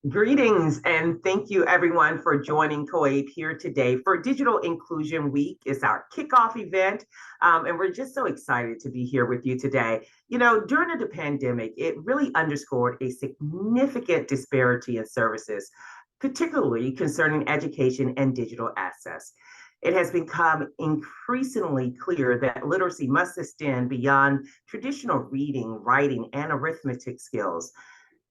Greetings and thank you everyone for joining COABE here today for Digital Inclusion Week. It's our kickoff event, and we're just so excited to be here with you today. During the pandemic, it really underscored a significant disparity in services, particularly concerning education and digital access. It has become increasingly clear that literacy must extend beyond traditional reading, writing, and arithmetic skills.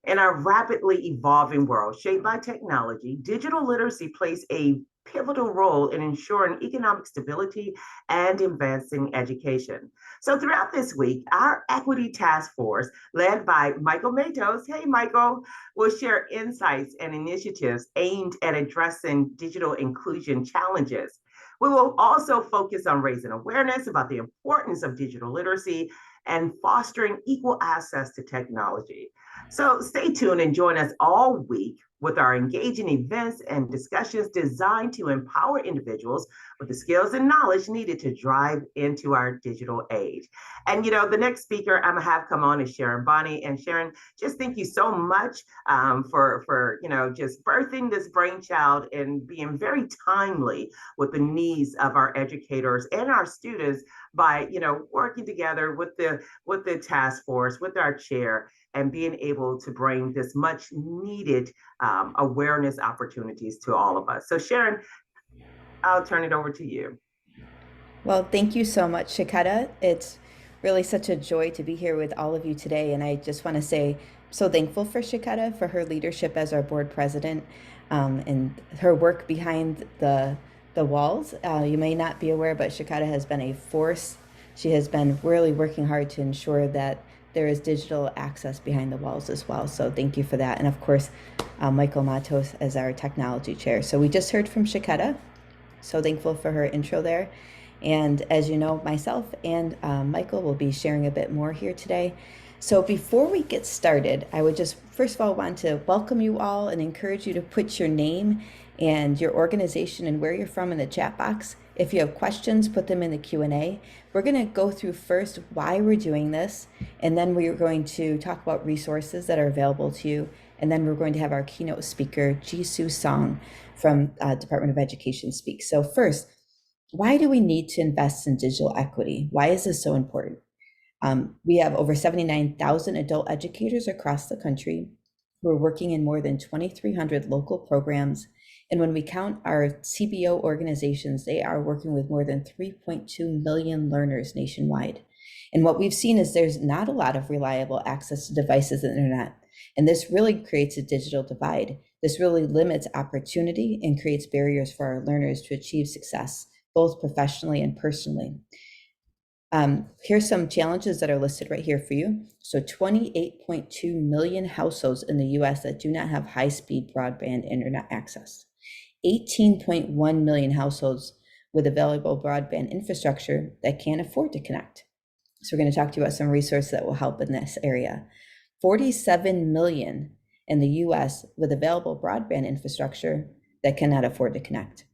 In our rapidly evolving world shaped by technology, digital literacy plays a pivotal role in ensuring economic stability and advancing education. So throughout this week, our equity task force, led by Michael Matos, hey Michael, will share insights and initiatives aimed at addressing digital inclusion challenges. We will also focus on raising awareness about the importance of digital literacy and fostering equal access to technology. So stay tuned and join us all week with our engaging events and discussions designed to empower individuals with the skills and knowledge needed to drive into our digital age. And the next speaker I'm gonna have come on is Sharon Bonney. And Sharon, just thank you so much for just birthing this brainchild and being very timely with the needs of our educators and our students by working together with the task force, with our chair, and being able to bring this much needed awareness opportunities to all of us. So Sharon, I'll turn it over to you. Well, thank you so much, Shiketa. It's really such a joy to be here with all of you today. And I just want to say, I'm so thankful for Shiketa for her leadership as our board president and her work behind the walls. You may not be aware, but Shiketa has been a force. She has been really working hard to ensure that there is digital access behind the walls as well. So thank you for that. And of course, Michael Matos as our technology chair. So we just heard from Shiketa. So thankful for her intro there. And as you know, myself and Michael will be sharing a bit more here today. So before we get started, I would just first of all want to welcome you all and encourage you to put your name and your organization and where you're from in the chat box. If you have questions, put them in the Q&A. We're going to go through first why we're doing this, and then we're going to talk about resources that are available to you, and then we're going to have our keynote speaker, Jisoo Song from Department of Education speak. So first, why do we need to invest in digital equity? Why is this so important? We have over 79,000 adult educators across the country who are working in more than 2,300 local programs. And when we count our CBO organizations, they are working with more than 3.2 million learners nationwide. And what we've seen is there's not a lot of reliable access to devices and internet. And this really creates a digital divide. This really limits opportunity and creates barriers for our learners to achieve success, both professionally and personally. Here's some challenges that are listed right here for you. So 28.2 million households in the US that do not have high-speed broadband internet access. 18.1 million households with available broadband infrastructure that can't afford to connect. So we're going to talk to you about some resources that will help in this area. 47 million in the US with available broadband infrastructure that cannot afford to connect.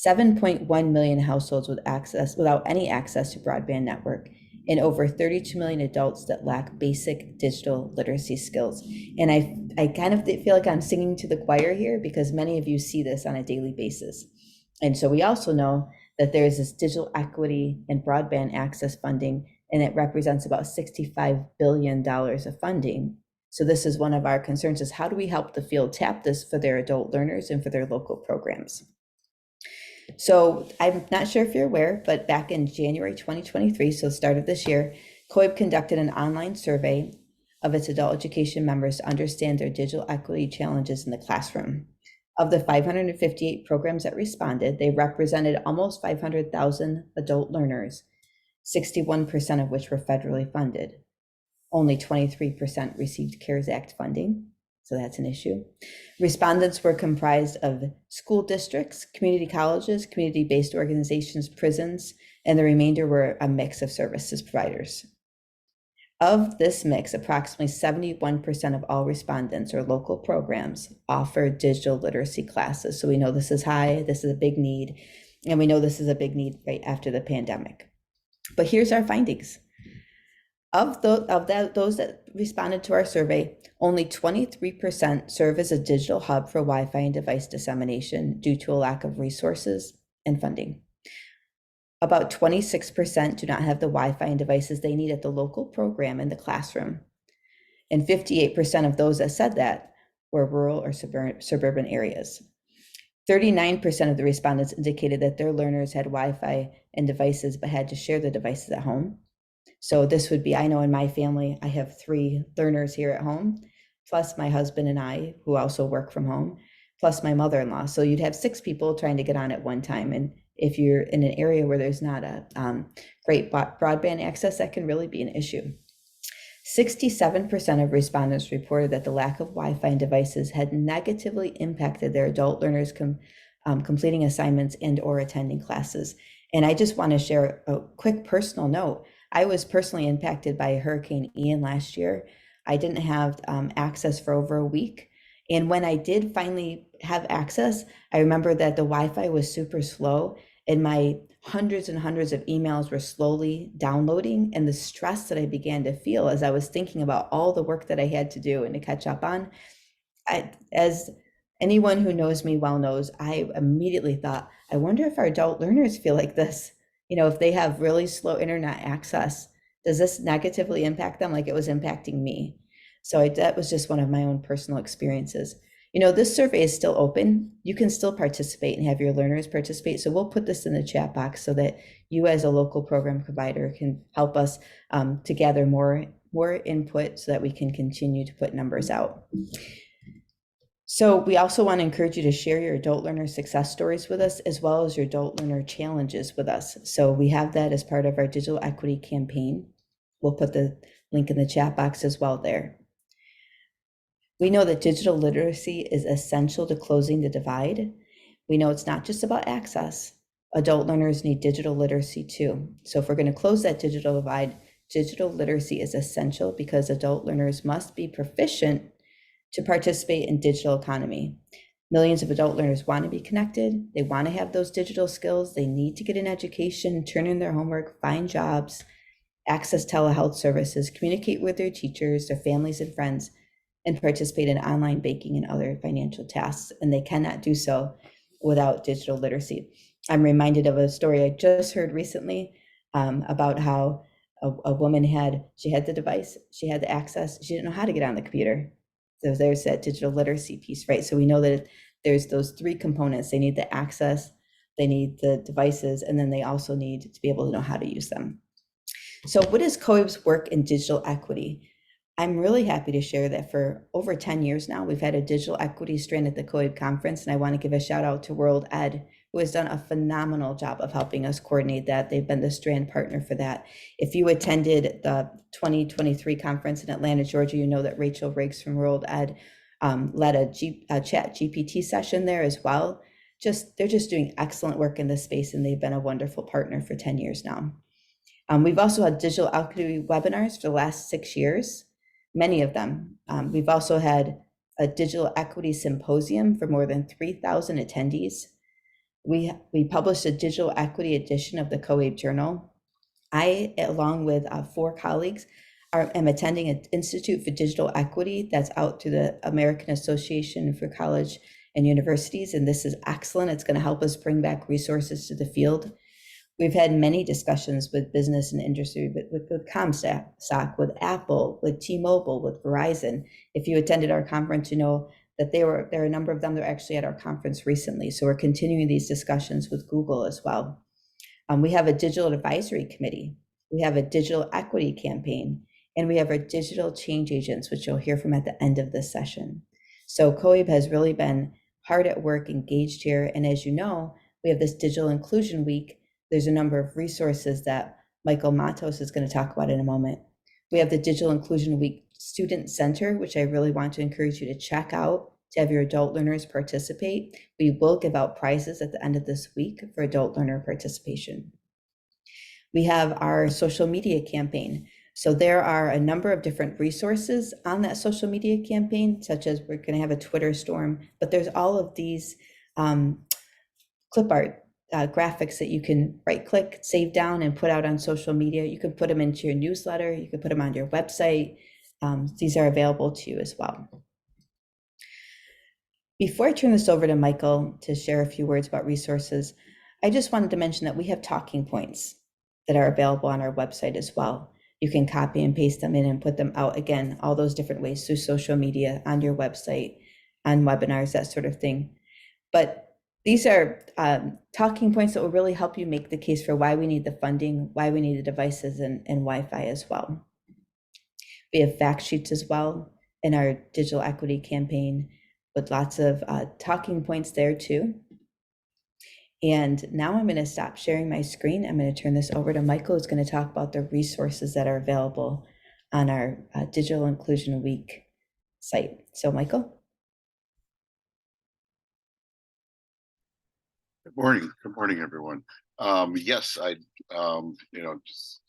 7.1 million households without any access to broadband network, and over 32 million adults that lack basic digital literacy skills. And I kind of feel like I'm singing to the choir here because many of you see this on a daily basis. And so we also know that there's this digital equity and broadband access funding, and it represents about $65 billion of funding. So this is one of our concerns, is how do we help the field tap this for their adult learners and for their local programs? So I'm not sure if you're aware, but back in January 2023, so start of this year, COABE conducted an online survey of its adult education members to understand their digital equity challenges in the classroom. Of the 558 programs that responded, they represented almost 500,000 adult learners, 61% of which were federally funded. Only 23% received CARES Act funding. So that's an issue. Respondents were comprised of school districts, community colleges, community-based organizations, prisons, and the remainder were a mix of services providers. Of this mix, approximately 71% of all respondents or local programs offer digital literacy classes. So we know this is high, this is a big need, and we know this is a big need right after the pandemic. But here's our findings. Those that responded to our survey, only 23% serve as a digital hub for Wi-Fi and device dissemination due to a lack of resources and funding. About 26% do not have the Wi-Fi and devices they need at the local program in the classroom. And 58% of those that said that were rural or suburban areas. 39% of the respondents indicated that their learners had Wi-Fi and devices but had to share the devices at home. So this would be, I know in my family, I have 3 learners here at home, plus my husband and I, who also work from home, plus my mother-in-law. So you'd have 6 people trying to get on at one time. And if you're in an area where there's not a great broadband access, that can really be an issue. 67% of respondents reported that the lack of Wi-Fi and devices had negatively impacted their adult learners completing assignments and or attending classes. And I just want to share a quick personal note. I was personally impacted by Hurricane Ian last year. I didn't have access for over a week. And when I did finally have access, I remember that the Wi-Fi was super slow and my hundreds and hundreds of emails were slowly downloading, and the stress that I began to feel as I was thinking about all the work that I had to do and to catch up on. As anyone who knows me well knows, I immediately thought, I wonder if our adult learners feel like this. You know, if they have really slow internet access, does this negatively impact them like it was impacting me? So that was just one of my own personal experiences. You know, this survey is still open. You can still participate and have your learners participate. So we'll put this in the chat box so that you as a local program provider can help us to gather more input so that we can continue to put numbers out. So we also want to encourage you to share your adult learner success stories with us, as well as your adult learner challenges with us. So we have that as part of our digital equity campaign. We'll put the link in the chat box as well there. We know that digital literacy is essential to closing the divide. We know it's not just about access. Adult learners need digital literacy too. So if we're going to close that digital divide, digital literacy is essential because adult learners must be proficient to participate in digital economy. Millions of adult learners want to be connected. They want to have those digital skills. They need to get an education, turn in their homework, find jobs, access telehealth services, communicate with their teachers, their families and friends, and participate in online banking and other financial tasks. And they cannot do so without digital literacy. I'm reminded of a story I just heard recently about how a woman had the device, she had the access, she didn't know how to get on the computer. So there's that digital literacy piece, right? So we know that there's those 3 components. They need the access, they need the devices, and then they also need to be able to know how to use them. So what is COABE's work in digital equity? I'm really happy to share that for over 10 years now, we've had a digital equity strand at the COABE conference, and I want to give a shout out to World Ed, who has done a phenomenal job of helping us coordinate that. They've been the strand partner for that. If you attended the 2023 conference in Atlanta, Georgia, you know that Rachel Riggs from World Ed led a chat GPT session there as well. They're just doing excellent work in this space, and they've been a wonderful partner for 10 years now. We've also had digital equity webinars for the last 6 years, many of them. We've also had a digital equity symposium for more than 3,000 attendees. We published a digital equity edition of the COABE Journal. I, along with 4 colleagues, am attending an Institute for Digital Equity that's out through the American Association for College and Universities, and this is excellent. It's going to help us bring back resources to the field. We've had many discussions with business and industry, with Comstock, with Apple, with T-Mobile, with Verizon. If you attended our conference, you know that there are a number of them that are actually at our conference recently. So we're continuing these discussions with Google as well. We have a digital advisory committee. We have a digital equity campaign, and we have our digital change agents, which you'll hear from at the end of this session. So COABE has really been hard at work, engaged here. And as you know, we have this Digital Inclusion Week. There's a number of resources that Michael Matos is going to talk about in a moment. We have the Digital Inclusion Week Student Center, which I really want to encourage you to check out to have your adult learners participate. We will give out prizes at the end of this week for adult learner participation. We have our social media campaign. So there are a number of different resources on that social media campaign, such as we're going to have a Twitter storm, but there's all of these clip art graphics that you can right click, save down, and put out on social media. You can put them into your newsletter. You can put them on your website. These are available to you as well. Before I turn this over to Michael to share a few words about resources, I just wanted to mention that we have talking points that are available on our website as well. You can copy and paste them in and put them out again, all those different ways through social media, on your website, on webinars, that sort of thing. But these are talking points that will really help you make the case for why we need the funding, why we need the devices and Wi-Fi as well. We have fact sheets as well in our digital equity campaign with lots of talking points there too. And now I'm going to stop sharing my screen. I'm going to turn this over to Michael, who's going to talk about the resources that are available on our Digital Inclusion Week site. So Michael. Good morning, everyone. Yes, just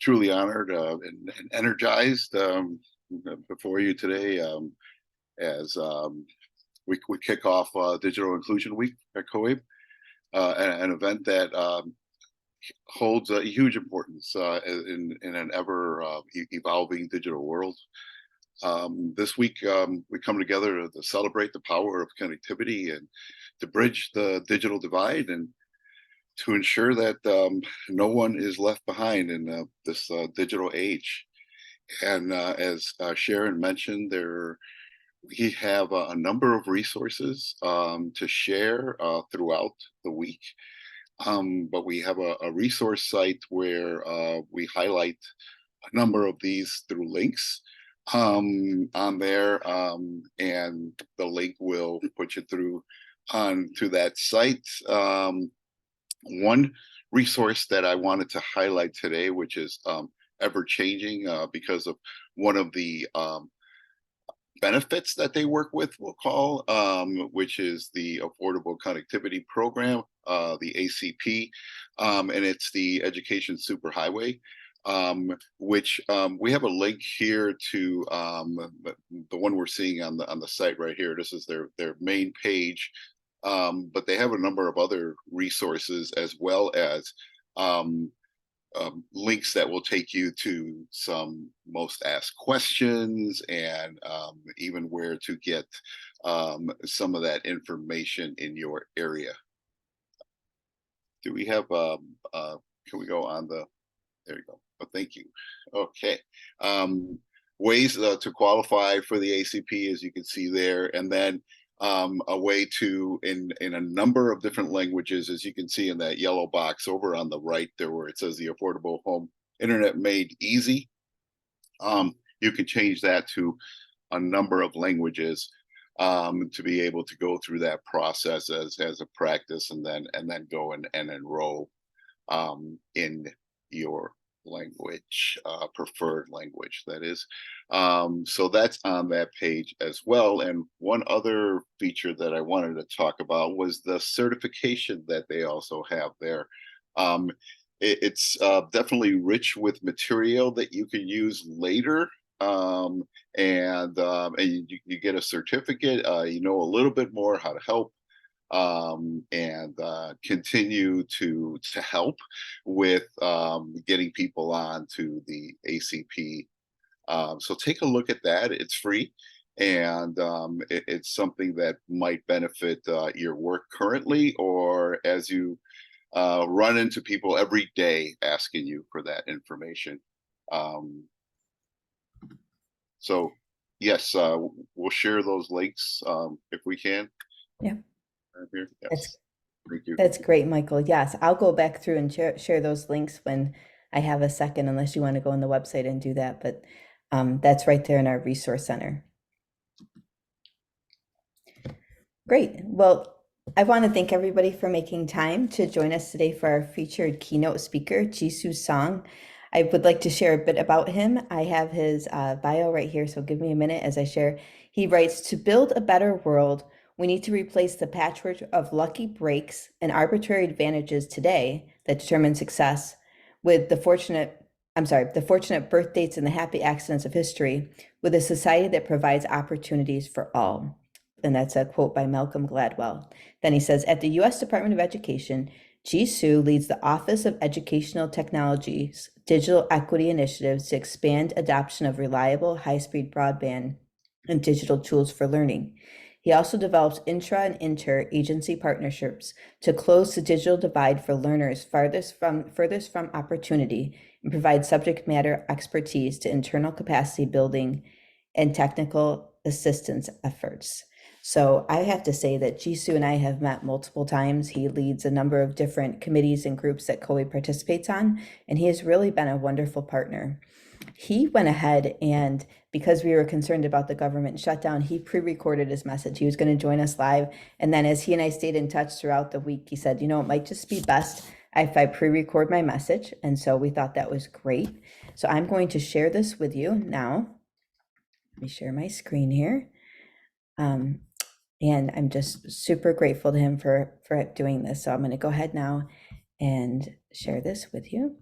truly honored and energized before you today as we kick off Digital Inclusion Week at COABE, an event that holds a huge importance in an ever evolving digital world. This week, we come together to celebrate the power of connectivity and to bridge the digital divide and to ensure that no one is left behind in this digital age. And as Sharon mentioned, we have a number of resources to share throughout the week. But we have a resource site where we highlight a number of these through links on there, and the link will put you through onto that site. One resource that I wanted to highlight today, which is ever changing because of one of the benefits that they work with, we'll call, which is the Affordable Connectivity Program, the ACP, and it's the Education Superhighway, which we have a link here to the one we're seeing on the site right here. This is their main page, but they have a number of other resources as well as links that will take you to some most asked questions and even where to get some of that information in your area. Do we have, can we go on there you go. Oh, thank you. Okay. Ways to qualify for the ACP, as you can see there, and then a way to, in a number of different languages, as you can see in that yellow box over on the right there where it says the Affordable Home Internet Made Easy. You can change that to a number of languages to be able to go through that process as a practice and then go and enroll in your language, preferred language, that is. So that's on that page as well. And one other feature that I wanted to talk about was the certification that they also have there. It's definitely rich with material that you can use later. And you get a certificate, you know a little bit more how to help and continue to help with getting people on to the ACP. So take a look at that. It's free, and it's something that might benefit your work currently, or as you run into people every day asking you for that information. So yes, we'll share those links if we can. Yeah. Here. Yes. Thank you. That's great, Michael. Yes, I'll go back through and share those links when I have a second, unless you want to go on the website and do that. But that's right there in our resource center. Great. Well, I want to thank everybody for making time to join us today for our featured keynote speaker, Jisoo Song. I would like to share a bit about him. I have his bio right here, so give me a minute as I share. He writes, "To build a better world, we need to replace the patchwork of lucky breaks and arbitrary advantages today that determine success with the fortunate birth dates and the happy accidents of history with a society that provides opportunities for all." And that's a quote by Malcolm Gladwell. Then he says, "At the U.S. Department of Education, Jisoo leads the Office of Educational Technology's digital equity initiatives to expand adoption of reliable, high-speed broadband and digital tools for learning. He also develops intra and inter-agency partnerships to close the digital divide for learners furthest from opportunity and provide subject matter expertise to internal capacity building and technical assistance efforts. So I have to say that Jisoo and I have met multiple times. He leads a number of different committees and groups that COABE participates on, and he has really been a wonderful partner. He went ahead and, because we were concerned about the government shutdown, he pre-recorded his message. He was going to join us live. And then as he and I stayed in touch throughout the week, he said, you know, it might just be best if I pre-record my message. And so we thought that was great. So I'm going to share this with you now. Let me share my screen here. And I'm just super grateful to him for doing this. So I'm going to go ahead now and share this with you.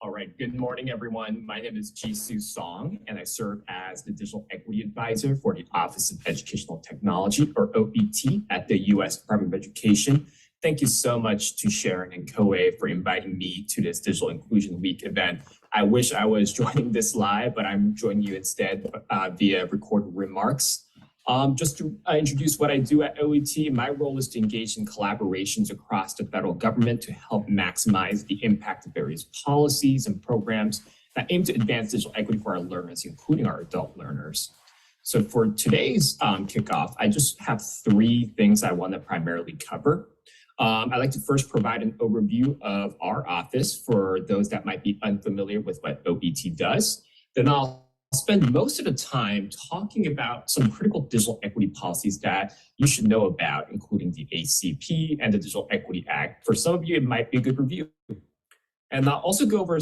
All right, good morning, everyone. My name is Jisoo Song, and I serve as the Digital Equity Advisor for the Office of Educational Technology, or OET, at the U.S. Department of Education. Thank you so much to Sharon and COABE for inviting me to this Digital Inclusion Week event. I wish I was joining this live, but I'm joining you instead via recorded remarks. Just to introduce what I do at OET, my role is to engage in collaborations across the federal government to help maximize the impact of various policies and programs that aim to advance digital equity for our learners, including our adult learners. So for today's kickoff, I just have three things I want to primarily cover. I'd like to first provide an overview of our office for those that might be unfamiliar with what OET does. Then I'll spend most of the time talking about some critical digital equity policies that you should know about, including the ACP and the Digital Equity Act. For some of you, it might be a good review. And I'll also go over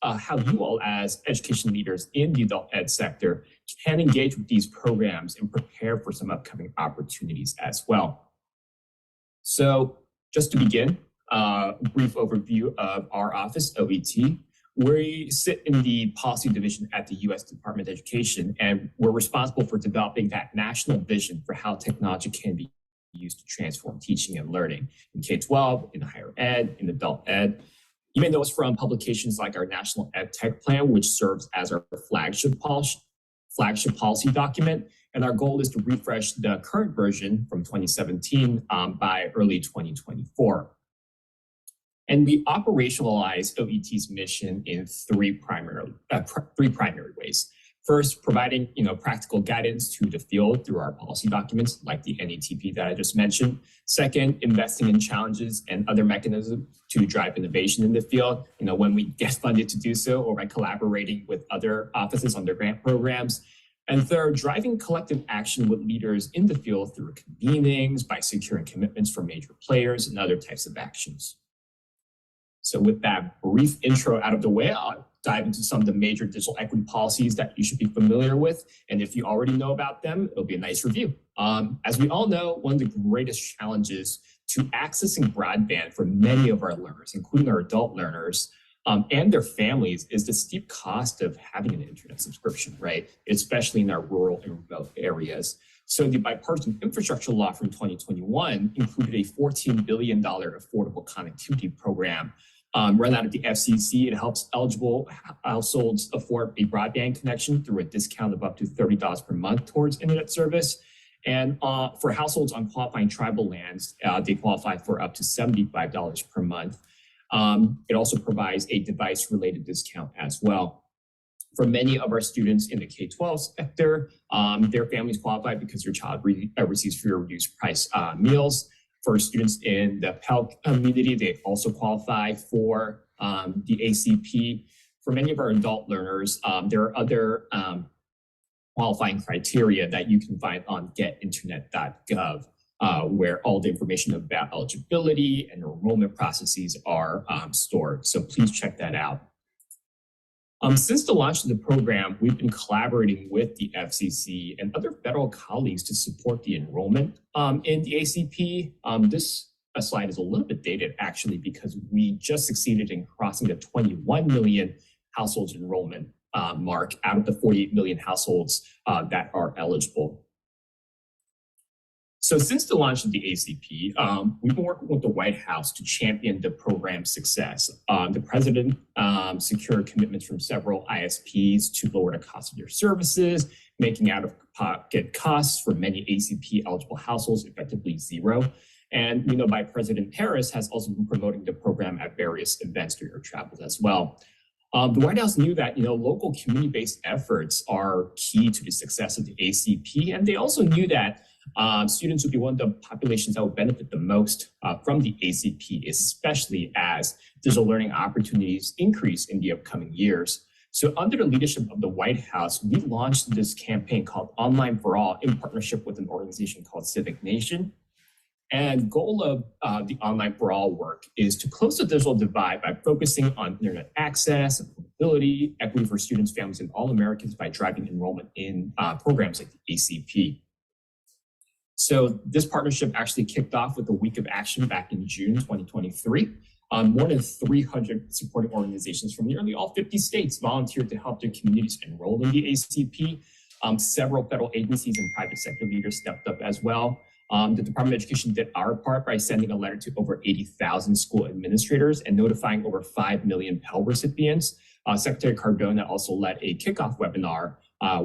how you all as education leaders in the adult ed sector can engage with these programs and prepare for some upcoming opportunities as well. So just to begin, a brief overview of our office, OET. We sit in the policy division at the U.S. Department of Education, and we're responsible for developing that national vision for how technology can be used to transform teaching and learning in K-12, in higher ed, in adult ed. You may know us from publications like our National Ed Tech Plan, which serves as our flagship policy document. And our goal is to refresh the current version from 2017 by early 2024. And we operationalize OET's mission in three primary ways. First, providing practical guidance to the field through our policy documents, like the NETP that I just mentioned. Second, investing in challenges and other mechanisms to drive innovation in the field, when we get funded to do so, or by collaborating with other offices on their grant programs. And third, driving collective action with leaders in the field through convenings, by securing commitments from major players, and other types of actions. So with that brief intro out of the way, I'll dive into some of the major digital equity policies that you should be familiar with. And if you already know about them, it'll be a nice review. As we all know, one of the greatest challenges to accessing broadband for many of our learners, including our adult learners, and their families, is the steep cost of having an internet subscription, right? Especially in our rural and remote areas. So the bipartisan infrastructure law from 2021 included a $14 billion affordable connectivity program run out of the FCC. It helps eligible households afford a broadband connection through a discount of up to $30 per month towards internet service. And for households on qualifying tribal lands, they qualify for up to $75 per month. It also provides a device-related discount as well. For many of our students in the K-12 sector, their families qualify because your child receives free or reduced price meals. For students in the Pell community, they also qualify for the ACP. For many of our adult learners, there are other qualifying criteria that you can find on getinternet.gov, where all the information about eligibility and enrollment processes are stored. So please check that out. Since the launch of the program, we've been collaborating with the FCC and other federal colleagues to support the enrollment in the ACP. This slide is a little bit dated, actually, because we just succeeded in crossing the 21 million households enrollment mark out of the 48 million households that are eligible. So since the launch of the ACP, we've been working with the White House to champion the program's success. The president secured commitments from several ISPs to lower the cost of their services, making out-of-pocket costs for many ACP-eligible households effectively zero. And we know Vice President Harris has also been promoting the program at various events during her travels as well. The White House knew that local community-based efforts are key to the success of the ACP, and they also knew that students would be one of the populations that would benefit the most from the ACP, especially as digital learning opportunities increase in the upcoming years. So under the leadership of the White House, we launched this campaign called Online for All in partnership with an organization called Civic Nation. And the goal of the Online for All work is to close the digital divide by focusing on internet access, affordability, equity for students, families, and all Americans by driving enrollment in programs like the ACP. So this partnership actually kicked off with a week of action back in June 2023. More than 300 supporting organizations from nearly all 50 states volunteered to help their communities enroll in the ACP. Several federal agencies and private sector leaders stepped up as well. The Department of Education did our part by sending a letter to over 80,000 school administrators and notifying over 5 million Pell recipients. Secretary Cardona also led a kickoff webinar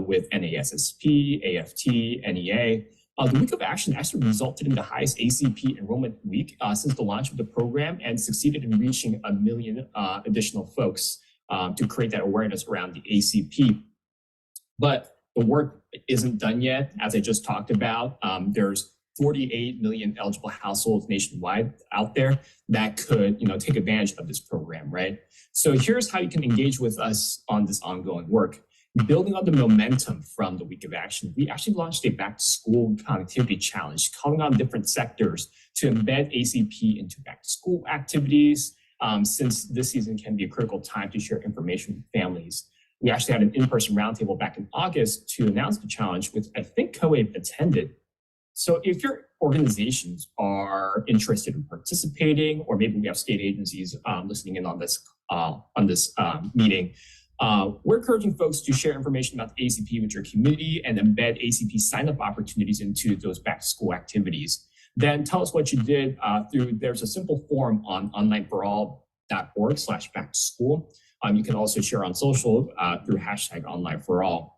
with NASSP, AFT, NEA. The week of action actually resulted in the highest ACP enrollment week since the launch of the program and succeeded in reaching 1 million additional folks to create that awareness around the ACP. But the work isn't done yet. As I just talked about, there's 48 million eligible households nationwide out there that could take advantage of this program, right? So here's how you can engage with us on this ongoing work. Building on the momentum from the week of action, we actually launched a back-to-school connectivity challenge, calling on different sectors to embed ACP into back-to-school activities, since this season can be a critical time to share information with families. We actually had an in-person roundtable back in August to announce the challenge, which I think COABE attended. So if your organizations are interested in participating, or maybe we have state agencies listening in on this meeting, we're encouraging folks to share information about the ACP with your community and embed ACP sign-up opportunities into those back-to-school activities. Then tell us what you did there's a simple form on onlineforall.org/back-to-school. You can also share on social through #onlineforall.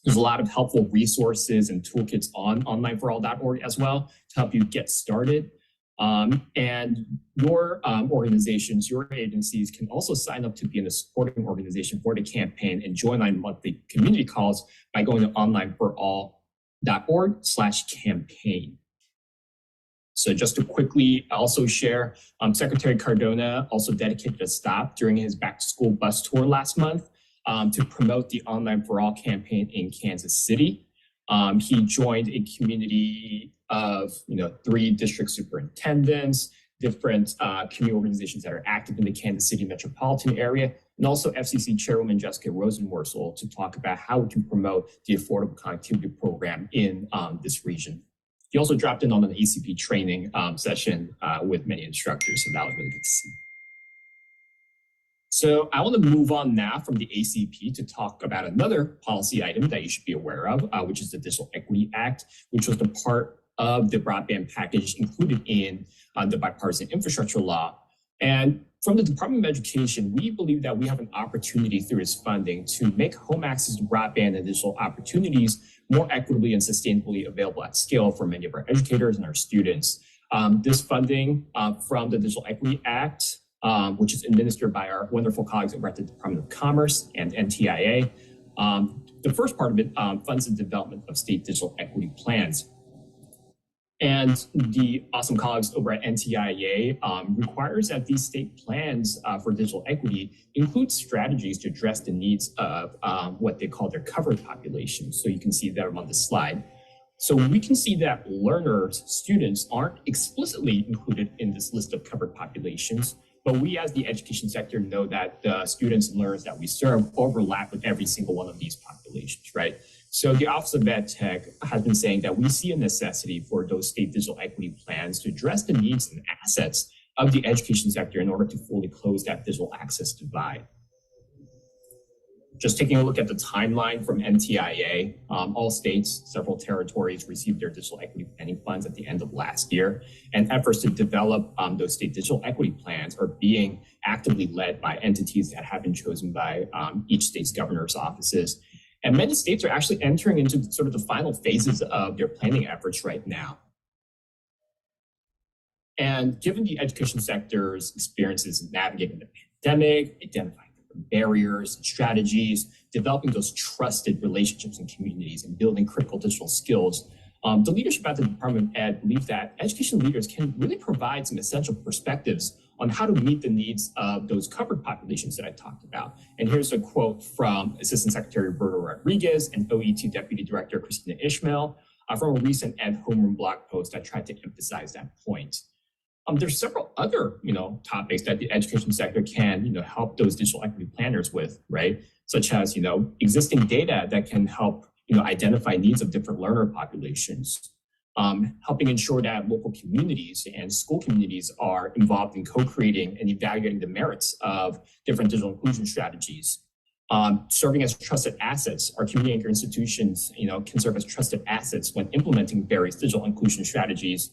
There's a lot of helpful resources and toolkits on onlineforall.org as well to help you get started. And your organizations, your agencies can also sign up to be in a supporting organization for the campaign and join on monthly community calls by going to onlineforall.org/campaign. So just to quickly also share, Secretary Cardona also dedicated a stop during his back-to-school bus tour last month to promote the Online for All campaign in Kansas City. He joined a community of 3 district superintendents, different community organizations that are active in the Kansas City metropolitan area, and also FCC Chairwoman Jessica Rosenworcel to talk about how we can promote the Affordable Connectivity Program in this region. He also dropped in on an ACP training session with many instructors, so that was really good to see. So I want to move on now from the ACP to talk about another policy item that you should be aware of, which is the Digital Equity Act, which was the part of the broadband package included in the bipartisan infrastructure law. And from the Department of Education, we believe that we have an opportunity through its funding to make home access to broadband and digital opportunities more equitably and sustainably available at scale for many of our educators and our students. This funding from the Digital Equity Act, which is administered by our wonderful colleagues over at the Department of Commerce and NTIA. The first part of it funds the development of state digital equity plans. And the awesome colleagues over at NTIA requires that these state plans for digital equity include strategies to address the needs of what they call their covered population. So you can see that on this slide. So we can see that learners, students aren't explicitly included in this list of covered populations, but we as the education sector know that the students and learners that we serve overlap with every single one of these populations, right? So the Office of Ed Tech has been saying that we see a necessity for those state digital equity plans to address the needs and assets of the education sector in order to fully close that digital access divide. Just taking a look at the timeline from NTIA, all states, several territories received their digital equity planning funds at the end of last year, and efforts to develop those state digital equity plans are being actively led by entities that have been chosen by each state's governor's offices. And many states are actually entering into sort of the final phases of their planning efforts right now. And given the education sector's experiences in navigating the pandemic, identifying barriers and strategies, developing those trusted relationships and communities, and building critical digital skills, the leadership at the Department of Ed believes that education leaders can really provide some essential perspectives on how to meet the needs of those covered populations that I talked about. And here's a quote from Assistant Secretary Roberto Rodriguez and OET Deputy Director Christina Ishmael from a recent Ed Homeroom blog post that tried to emphasize that point. There's several other, topics that the education sector can, help those digital equity planners with, right? Such as, existing data that can help, identify needs of different learner populations, helping ensure that local communities and school communities are involved in co-creating and evaluating the merits of different digital inclusion strategies. Serving as trusted assets, our community anchor institutions, can serve as trusted assets when implementing various digital inclusion strategies.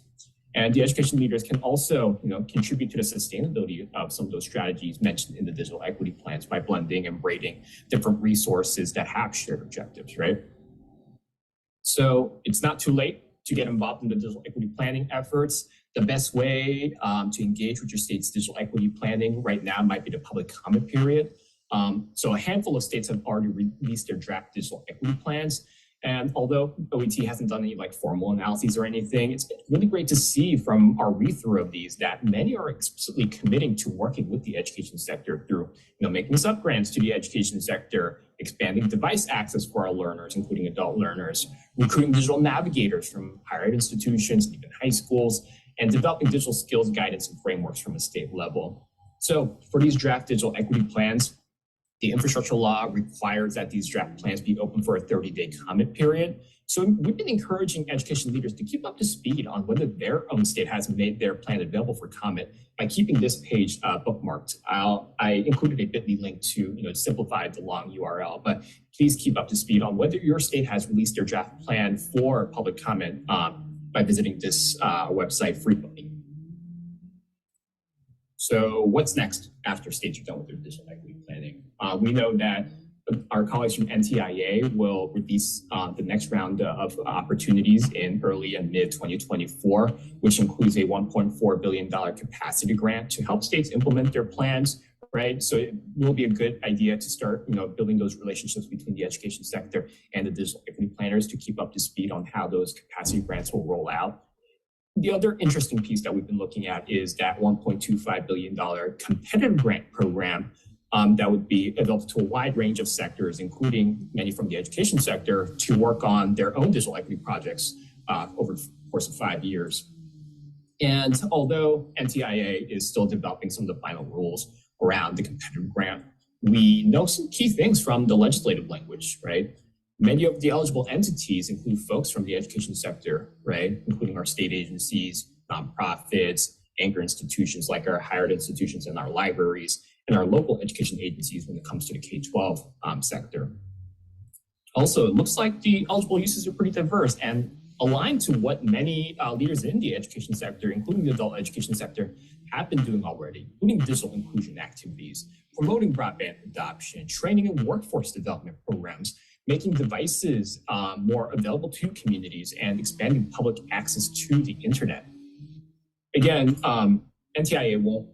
And the education leaders can also, contribute to the sustainability of some of those strategies mentioned in the digital equity plans by blending and braiding different resources that have shared objectives, right? So it's not too late to get involved in the digital equity planning efforts. The best way to engage with your state's digital equity planning right now might be the public comment period. So a handful of states have already released their draft digital equity plans. And although OET hasn't done any formal analyses or anything, it's been really great to see from our read-through of these that many are explicitly committing to working with the education sector through, making sub-grants to the education sector, expanding device access for our learners, including adult learners, recruiting digital navigators from higher ed institutions, and even high schools, and developing digital skills guidance and frameworks from a state level. So for these draft digital equity plans, the infrastructure law requires that these draft plans be open for a 30-day comment period. So we've been encouraging education leaders to keep up to speed on whether their own state has made their plan available for comment by keeping this page bookmarked. I included a bit.ly link to simplify the long URL, but please keep up to speed on whether your state has released their draft plan for public comment by visiting this website frequently. So what's next after states are done with their digital equity planning? We know that our colleagues from NTIA will release the next round of opportunities in early and mid 2024, which includes a $1.4 billion capacity grant to help states implement their plans, right? So it will be a good idea to start, building those relationships between the education sector and the digital equity planners to keep up to speed on how those capacity grants will roll out. The other interesting piece that we've been looking at is that $1.25 billion competitive grant program that would be available to a wide range of sectors, including many from the education sector, to work on their own digital equity projects over the course of 5 years. And although NTIA is still developing some of the final rules around the competitive grant, we know some key things from the legislative language, right? Many of the eligible entities include folks from the education sector, right? Including our state agencies, nonprofits, anchor institutions like our higher ed institutions and our libraries, and our local education agencies when it comes to the K-12 sector. Also, it looks like the eligible uses are pretty diverse and aligned to what many leaders in the education sector, including the adult education sector, have been doing already, including digital inclusion activities, promoting broadband adoption, training and workforce development programs, making devices more available to communities, and expanding public access to the internet. Again, NTIA won't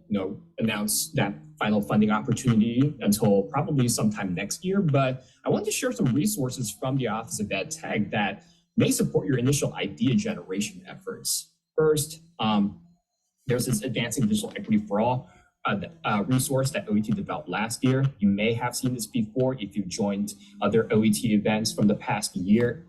announce that final funding opportunity until probably sometime next year, but I want to share some resources from the Office of Ed Tech that may support your initial idea generation efforts. First, there's this Advancing Digital Equity for All resource that OET developed last year. You may have seen this before if you've joined other OET events from the past year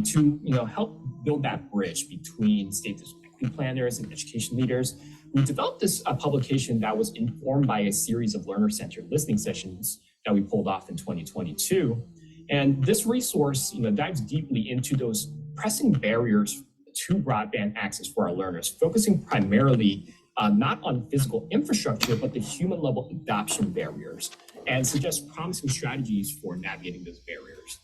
to help build that bridge between state digital equity planners and education leaders. We developed this publication that was informed by a series of learner-centered listening sessions that we pulled off in 2022. And this resource dives deeply into those pressing barriers to broadband access for our learners, focusing primarily not on physical infrastructure, but the human level adoption barriers. and suggest promising strategies for navigating those barriers.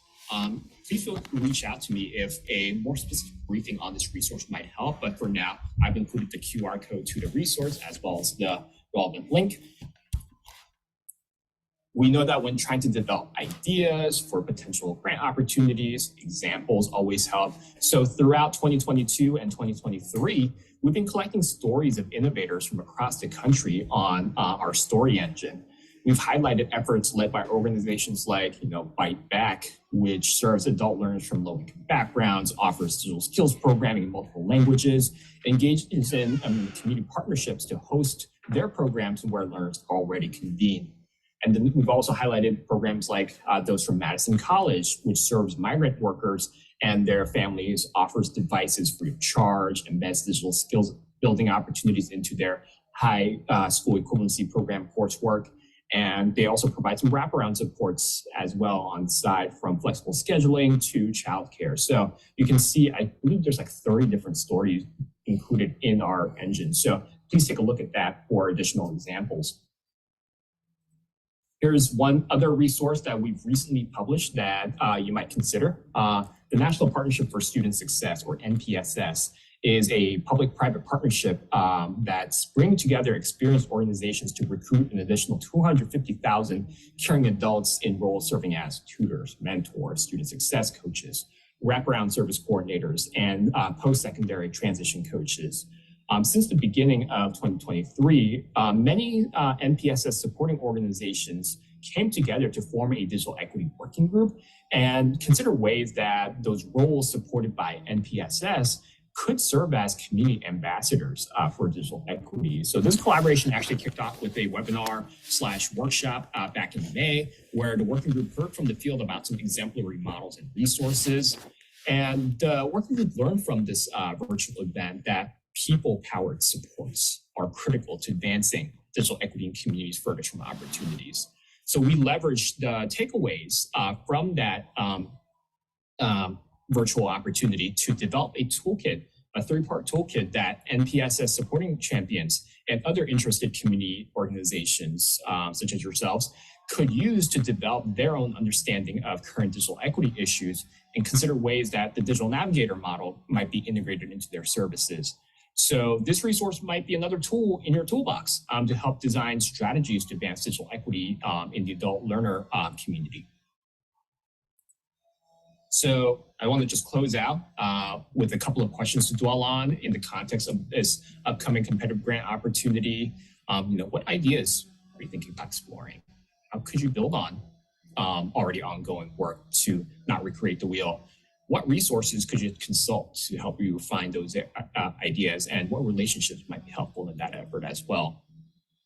Please feel free to reach out to me if a more specific briefing on this resource might help. But for now, I've included the QR code to the resource as well as the relevant link. We know that when trying to develop ideas for potential grant opportunities, examples always help. So throughout 2022 and 2023, we've been collecting stories of innovators from across the country on our story engine. We've highlighted efforts led by organizations like, Bite Back, which serves adult learners from low-income backgrounds, offers digital skills programming in multiple languages, engages in community partnerships to host their programs where learners already convene. And then we've also highlighted programs like those from Madison College, which serves migrant workers and their families, offers devices free of charge, embeds digital skills building opportunities into their high school equivalency program coursework. And they also provide some wraparound supports as well on the side, from flexible scheduling to childcare. So you can see, I believe there's like 30 different stories included in our engine. So please take a look at that for additional examples. Here's one other resource that we've recently published that you might consider. The National Partnership for Student Success, or NPSS, is a public-private partnership that's bringing together experienced organizations to recruit an additional 250,000 caring adults in roles serving as tutors, mentors, student success coaches, wraparound service coordinators, and post-secondary transition coaches. Since the beginning of 2023, many NPSS supporting organizations came together to form a digital equity working group and consider ways that those roles supported by NPSS could serve as community ambassadors for digital equity. So this collaboration actually kicked off with a webinar/workshop back in May, where the working group heard from the field about some exemplary models and resources. And the working group learned from this virtual event that people-powered supports are critical to advancing digital equity in communities furthest from opportunities. So we leveraged the takeaways from that virtual opportunity to develop a toolkit, a three-part toolkit that NPSS supporting champions and other interested community organizations, such as yourselves, could use to develop their own understanding of current digital equity issues and consider ways that the digital navigator model might be integrated into their services. So this resource might be another tool in your toolbox to help design strategies to advance digital equity in the adult learner community. So I want to just close out with a couple of questions to dwell on in the context of this upcoming competitive grant opportunity. What ideas are you thinking about exploring? How could you build on already ongoing work to not recreate the wheel? What resources could you consult to help you find those ideas, and what relationships might be helpful in that effort as well?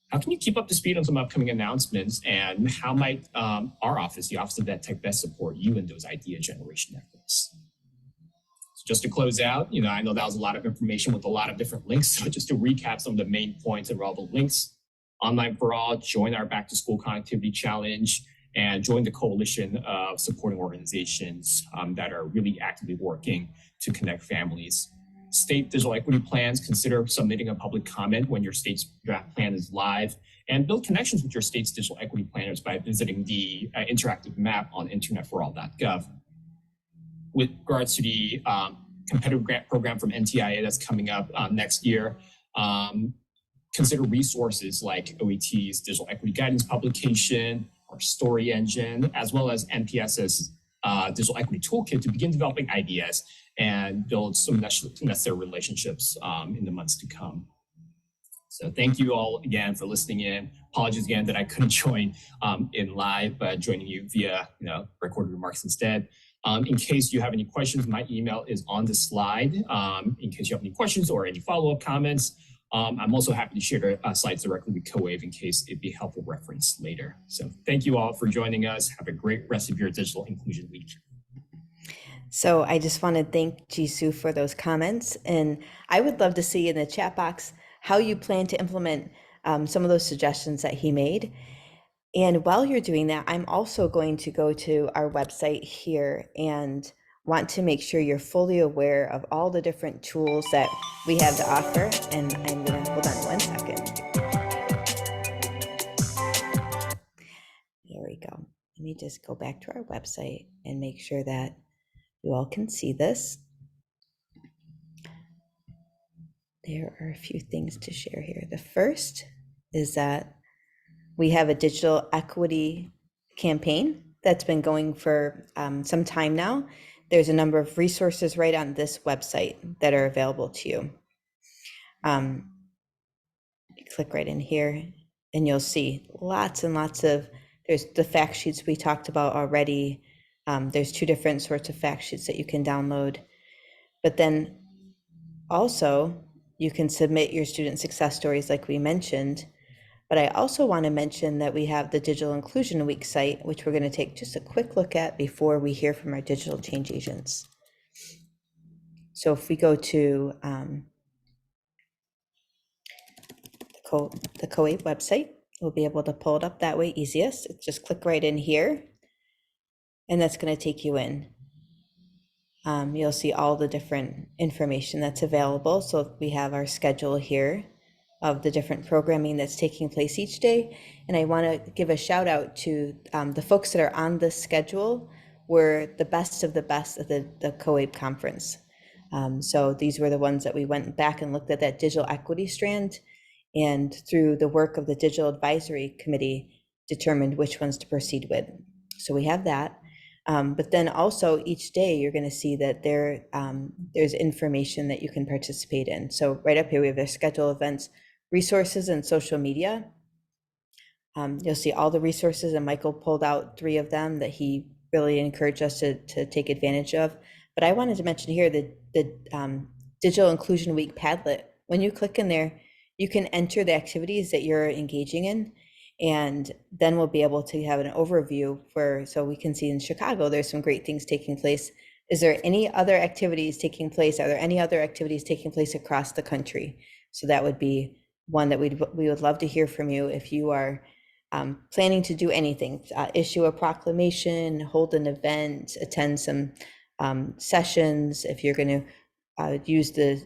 How can you keep up to speed on some upcoming announcements, and how might our office, the Office of EdTech, best support you in those idea generation efforts? So just to close out, I know that was a lot of information with a lot of different links. So just to recap some of the main points and relevant links: Online for All, join our Back to School Connectivity Challenge, and join the coalition of supporting organizations that are really actively working to connect families. State digital equity plans, consider submitting a public comment when your state's draft plan is live, and build connections with your state's digital equity planners by visiting the interactive map on internetforall.gov. With regards to the competitive grant program from NTIA that's coming up next year, consider resources like OET's digital equity guidance publication, our story engine, as well as NPS's digital equity toolkit to begin developing ideas and build some necessary relationships in the months to come. So thank you all again for listening in. Apologies again that I couldn't join in live, but joining you via recorded remarks instead. In case you have any questions, my email is on the slide. In case you have any questions or any follow-up comments, I'm also happy to share the slides directly with COABE in case it'd be helpful reference later. So thank you all for joining us. Have a great rest of your digital inclusion week. So I just want to thank Jisoo for those comments, and I would love to see in the chat box how you plan to implement some of those suggestions that he made. And while you're doing that, I'm also going to go to our website here and want to make sure you're fully aware of all the different tools that we have to offer. And I'm going to hold on one second. me just go back to our website and make sure that you all can see this. There are a few things to share here. The first is that we have a digital equity campaign that's been going for some time now. There's a number of resources right on this website that are available to you. You click right in here and you'll see lots and lots of, there's the fact sheets we talked about already. There's 2 different sorts of fact sheets that you can download, but then also you can submit your student success stories like we mentioned. But I also want to mention that we have the Digital Inclusion Week site, which we're going to take just a quick look at before we hear from our digital change agents. So if we go to the COABE website, we'll be able to pull it up that way easiest. Just click right in here, and that's going to take you in. You'll see all the different information that's available. So we have our schedule here of the different programming that's taking place each day. And I want to give a shout out to the folks that are on this schedule were the best of the best at the COABE conference. So these were the ones that we went back and looked at that digital equity strand, and through the work of the Digital Advisory Committee, determined which ones to proceed with. So we have that. But then also each day you're going to see that there's information that you can participate in. So right up here we have their schedule, events, resources, and social media. You'll see all the resources, and Michael pulled out 3 of them that he really encouraged us to take advantage of. But I wanted to mention here the Digital Inclusion Week Padlet. When you click in there, you can enter the activities that you're engaging in, and then we'll be able to have an overview so we can see in Chicago, there's some great things taking place. Is there any other activities taking place? Are there any other activities taking place across the country? So that would be one that we would love to hear from you. If you are planning to do anything, issue a proclamation, hold an event, attend some sessions, if you're going to use the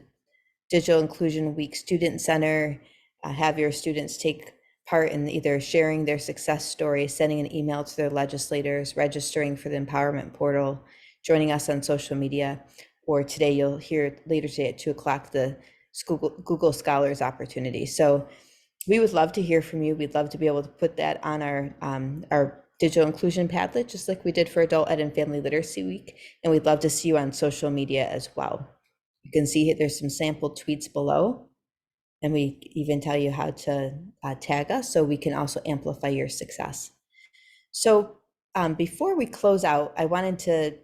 Digital Inclusion Week Student Center, have your students take part in either sharing their success story, sending an email to their legislators, registering for the empowerment portal, joining us on social media, or today you'll hear later today at 2 o'clock the Google Scholars opportunity. So we would love to hear from you. We'd love to be able to put that on our digital inclusion Padlet, just like we did for Adult Ed and Family Literacy Week. And we'd love to see you on social media as well. You can see there's some sample tweets below, and we even tell you how to tag us so we can also amplify your success. So before we close out, I wanted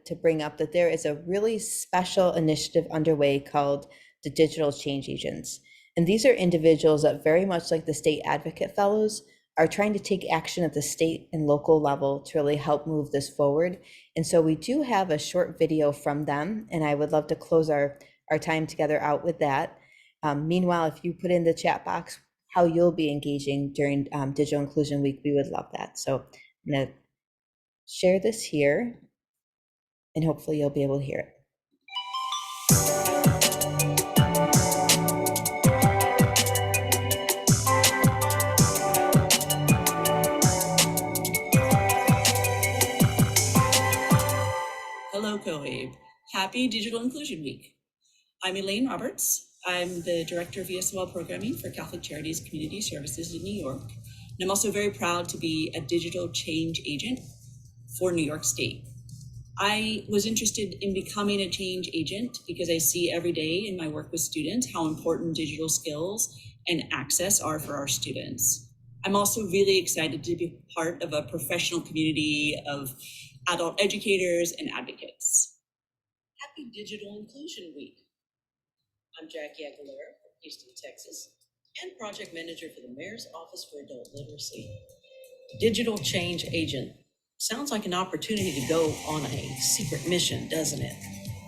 to bring up that there is a really special initiative underway called the Digital Change Agents. And these are individuals that, very much like the State Advocate Fellows, are trying to take action at the state and local level to really help move this forward. And so we do have a short video from them, and I would love to close our time together out with that. Meanwhile, if you put in the chat box how you'll be engaging during Digital Inclusion Week, we would love that. So I'm going to share this here, and hopefully you'll be able to hear it. Hello, COABE. Happy Digital Inclusion Week. I'm Elaine Roberts. I'm the Director of ESOL Programming for Catholic Charities Community Services in New York. And I'm also very proud to be a digital change agent for New York State. I was interested in becoming a change agent because I see every day in my work with students how important digital skills and access are for our students. I'm also really excited to be part of a professional community of adult educators and advocates. Happy Digital Inclusion Week. I'm Jackie Aguilera from Houston, Texas, and project manager for the Mayor's Office for Adult Literacy. Digital change agent. Sounds like an opportunity to go on a secret mission, doesn't it?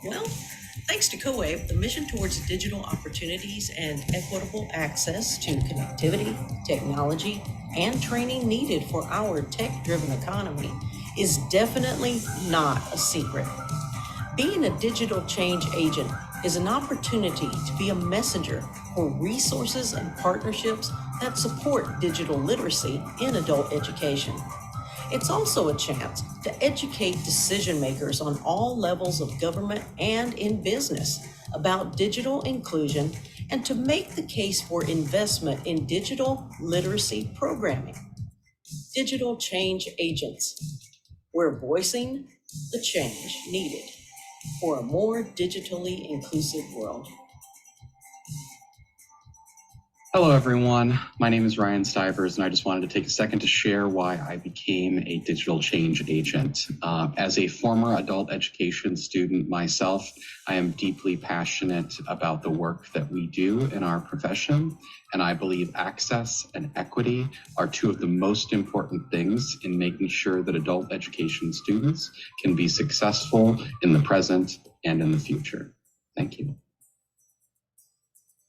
Well, thanks to COABE, the mission towards digital opportunities and equitable access to connectivity, technology, and training needed for our tech-driven economy is definitely not a secret. Being a digital change agent is an opportunity to be a messenger for resources and partnerships that support digital literacy in adult education. It's also a chance to educate decision makers on all levels of government and in business about digital inclusion and to make the case for investment in digital literacy programming. Digital change agents. We're voicing the change needed for a more digitally inclusive world. Hello, everyone. My name is Ryan Stivers, and I just wanted to take a second to share why I became a digital change agent. As a former adult education student myself, I am deeply passionate about the work that we do in our profession, and I believe access and equity are two of the most important things in making sure that adult education students can be successful in the present and in the future. Thank you.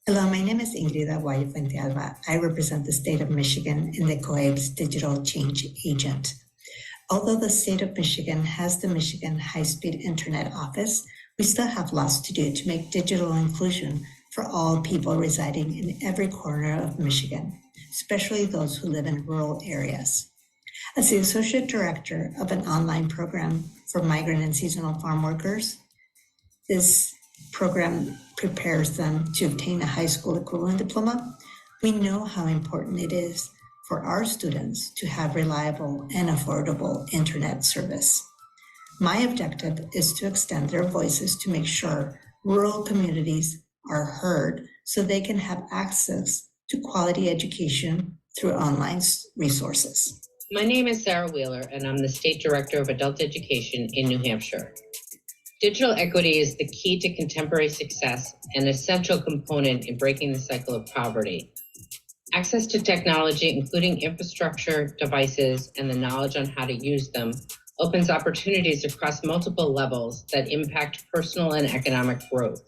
Hello, my name is Ingrid Aguayo Fuentealba. I represent the state of Michigan in the COABE's Digital Change Agent. Although the state of Michigan has the Michigan High-Speed Internet Office, we still have lots to do to make digital inclusion for all people residing in every corner of Michigan, especially those who live in rural areas. As the Associate Director of an online program for migrant and seasonal farm workers, this program prepares them to obtain a high school equivalent diploma. We know how important it is for our students to have reliable and affordable internet service. My objective is to extend their voices to make sure rural communities are heard so they can have access to quality education through online resources. My name is Sarah Wheeler, and I'm the State Director of Adult Education in New Hampshire. Digital equity is the key to contemporary success and an essential component in breaking the cycle of poverty. Access to technology, including infrastructure, devices, and the knowledge on how to use them, opens opportunities across multiple levels that impact personal and economic growth,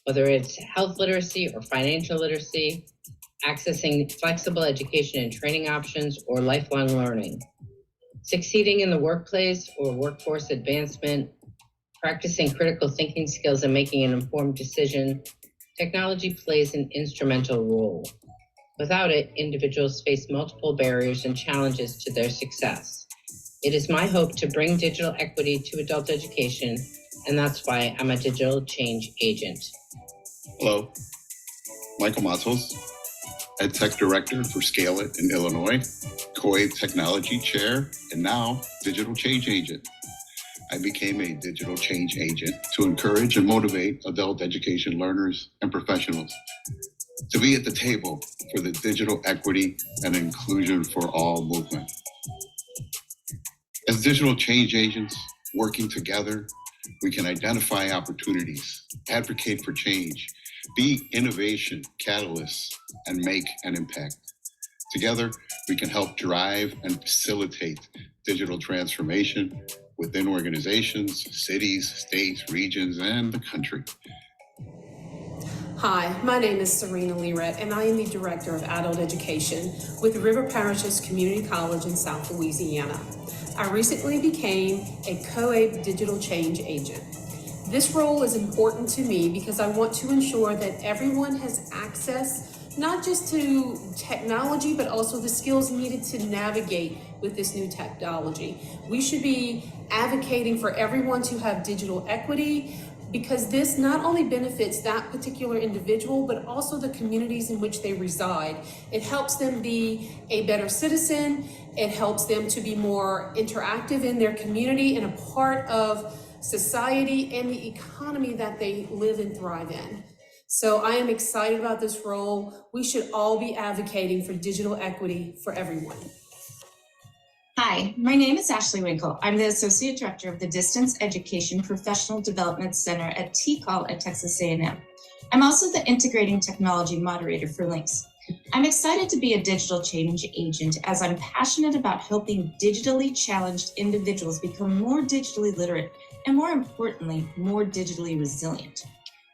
whether it's health literacy or financial literacy, accessing flexible education and training options, or lifelong learning. Succeeding in the workplace or workforce advancement, practicing critical thinking skills and making an informed decision, technology plays an instrumental role. Without it, individuals face multiple barriers and challenges to their success. It is my hope to bring digital equity to adult education, and that's why I'm a digital change agent. Hello, Michael Matos, Ed Tech Director for Scale It in Illinois, COABE Technology Chair, and now Digital Change Agent. I became a digital change agent to encourage and motivate adult education learners and professionals to be at the table for the digital equity and inclusion for all movement. As digital change agents working together, we can identify opportunities, advocate for change, be innovation catalysts, and make an impact. Together, we can help drive and facilitate digital transformation within organizations, cities, states, regions, and the country. Hi, my name is Serena Learett, and I am the Director of Adult Education with River Parishes Community College in South Louisiana. I recently became a COABE Digital Change Agent. This role is important to me because I want to ensure that everyone has access not just to technology, but also the skills needed to navigate with this new technology. We should be advocating for everyone to have digital equity because this not only benefits that particular individual, but also the communities in which they reside. It helps them be a better citizen. It helps them to be more interactive in their community and a part of society and the economy that they live and thrive in. So I am excited about this role. We should all be advocating for digital equity for everyone. Hi, my name is Ashley Winkle. I'm the Associate Director of the Distance Education Professional Development Center at TCOL at Texas A&M. I'm also the Integrating Technology Moderator for LINKS. I'm excited to be a digital change agent as I'm passionate about helping digitally challenged individuals become more digitally literate and, more importantly, more digitally resilient.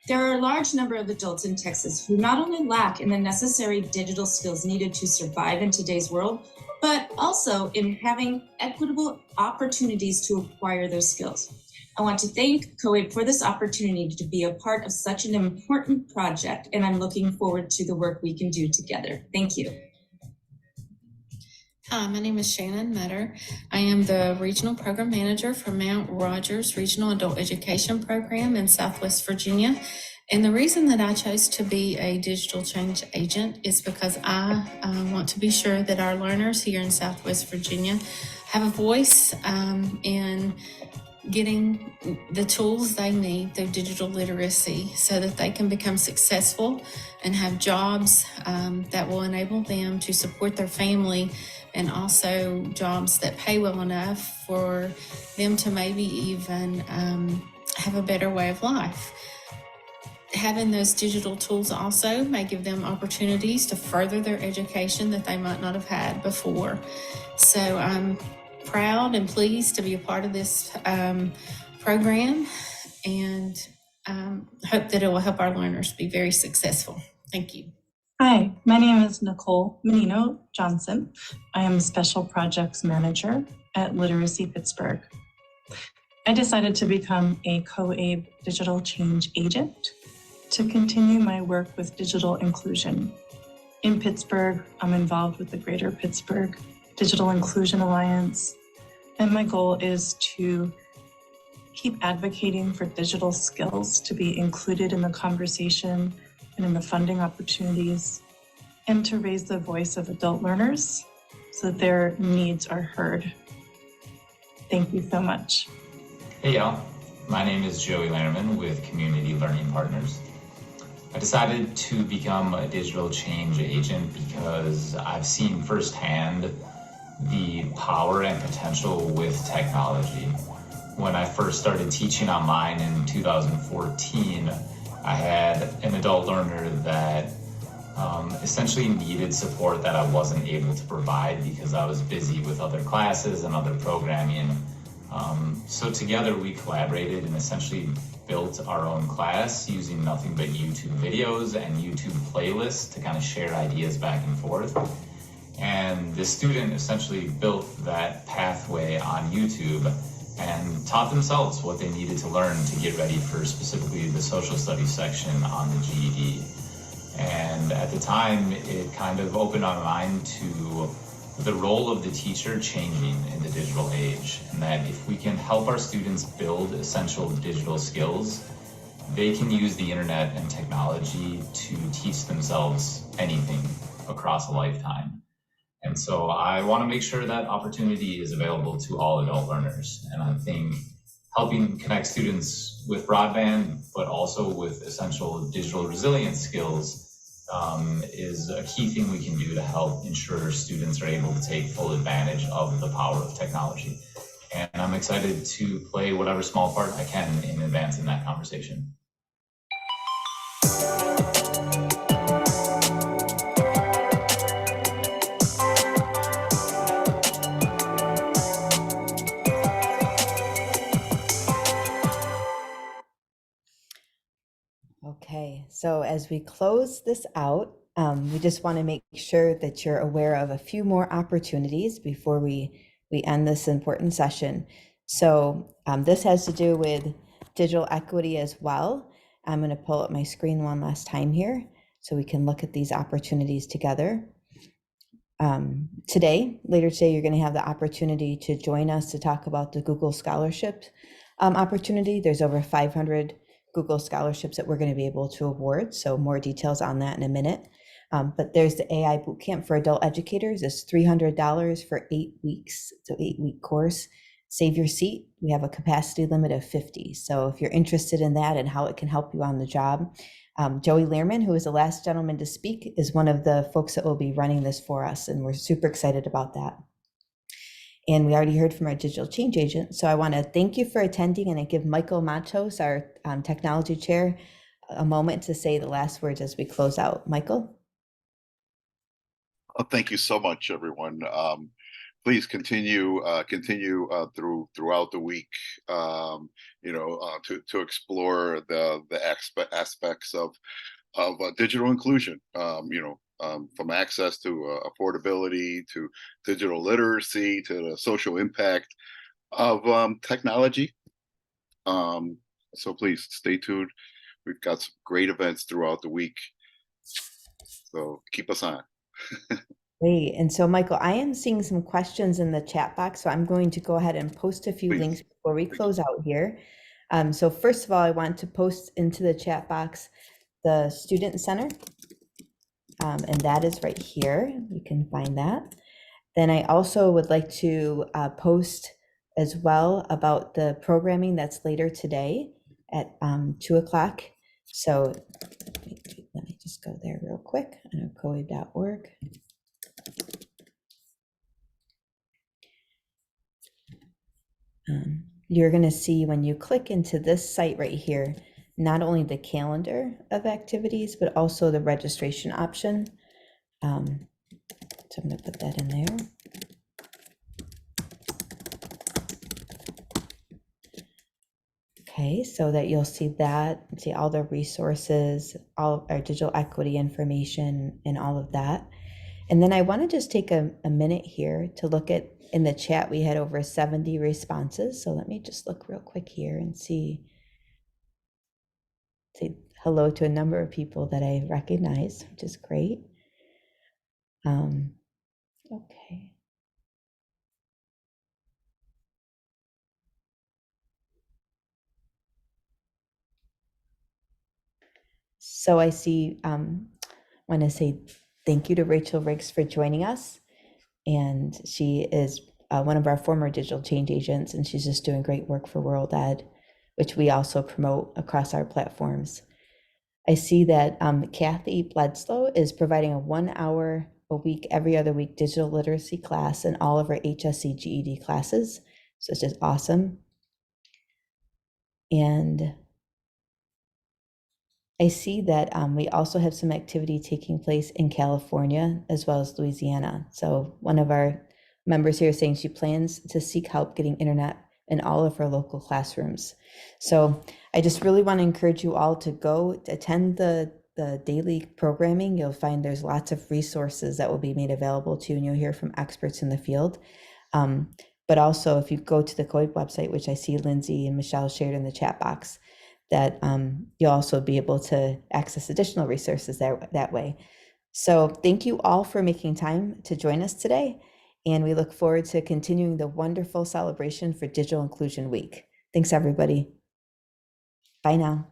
There are a large number of adults in Texas who not only lack in the necessary digital skills needed to survive in today's world, but also in having equitable opportunities to acquire those skills. I want to thank COABE for this opportunity to be a part of such an important project, and I'm looking forward to the work we can do together. Thank you. Hi, my name is Shannon Metter. I am the Regional Program Manager for Mount Rogers Regional Adult Education Program in Southwest Virginia. And the reason that I chose to be a digital change agent is because I want to be sure that our learners here in Southwest Virginia have a voice in getting the tools they need through digital literacy so that they can become successful and have jobs that will enable them to support their family, and also jobs that pay well enough for them to maybe even have a better way of life. Having those digital tools also may give them opportunities to further their education that they might not have had before. So I'm proud and pleased to be a part of this program, and hope that it will help our learners be very successful. Thank you. Hi, my name is Nicole Menino Johnson. I am a Special Projects Manager at Literacy Pittsburgh. I decided to become a COABE digital change agent to continue my work with digital inclusion. In Pittsburgh, I'm involved with the Greater Pittsburgh Digital Inclusion Alliance, and my goal is to keep advocating for digital skills to be included in the conversation and in the funding opportunities, and to raise the voice of adult learners so that their needs are heard. Thank you so much. Hey y'all, my name is Joey Lannerman with Community Learning Partners. I decided to become a digital change agent because I've seen firsthand the power and potential with technology. When I first started teaching online in 2014, I had an adult learner that essentially needed support that I wasn't able to provide because I was busy with other classes and other programming. So together we collaborated and essentially built our own class using nothing but YouTube videos and YouTube playlists to kind of share ideas back and forth. And the student essentially built that pathway on YouTube and taught themselves what they needed to learn to get ready for specifically the social studies section on the GED. And at the time, it kind of opened our mind to the role of the teacher changing in the digital age, and that if we can help our students build essential digital skills, they can use the internet and technology to teach themselves anything across a lifetime. And so I want to make sure that opportunity is available to all adult learners. And I think helping connect students with broadband, but also with essential digital resilience skills is a key thing we can do to help ensure students are able to take full advantage of the power of technology. And I'm excited to play whatever small part I can in advancing that conversation. Okay, so as we close this out, we just want to make sure that you're aware of a few more opportunities before we end this important session. So this has to do with digital equity as well. I'm going to pull up my screen one last time here so we can look at these opportunities together. Later today, you're going to have the opportunity to join us to talk about the Google Scholarship opportunity. There's over 500 Google scholarships that we're going to be able to award. So more details on that in a minute. But there's the AI Bootcamp for adult educators. It's $300 for 8 weeks. It's an 8-week course. Save your seat. We have a capacity limit of 50. So if you're interested in that and how it can help you on the job, Joey Lehrman, who is the last gentleman to speak, is one of the folks that will be running this for us. And we're super excited about that. And we already heard from our digital change agent. So I want to thank you for attending, and I give Michael Matos, our technology chair, a moment to say the last words as we close out. Michael? Thank you so much, everyone. Please continue throughout the week, to explore the aspects of digital inclusion. From access to affordability, to digital literacy, to the social impact of technology. So please stay tuned. We've got some great events throughout the week. So keep us on. Great. And so, Michael, I am seeing some questions in the chat box, so I'm going to go ahead and post a few Please. links before we close out here. So first of all, I want to post into the chat box the Student Center, and that is right here. You can find that. Then I also would like to post as well about the programming that's later today at 2 o'clock. So let me just go there real quick on coabe.org. You're going to see when you click into this site right here, not only the calendar of activities, but also the registration option. So I'm going to put that in there. Okay, so that you'll see that, see all the resources, all of our digital equity information and all of that. And then I want to just take a minute here to look at, in the chat, we had over 70 responses. So let me just look real quick here and say hello to a number of people that I recognize, which is great. Okay. So I see, want to say thank you to Rachel Riggs for joining us. And she is one of our former digital change agents, and she's just doing great work for World Ed, which we also promote across our platforms. I see that Kathy Bledsoe is providing a 1 hour a week, every other week, digital literacy class in all of our HSC GED classes. So it's just awesome. And I see that we also have some activity taking place in California as well as Louisiana. So one of our members here is saying she plans to seek help getting internet in all of her local classrooms. So I just really want to encourage you all to go to attend the daily programming. You'll find there's lots of resources that will be made available to you, and you'll hear from experts in the field. But also, if you go to the COABE website, which I see Lindsay and Michelle shared in the chat box, that you'll also be able to access additional resources that way. So thank you all for making time to join us today. And we look forward to continuing the wonderful celebration for Digital Inclusion Week. Thanks, everybody. Bye now.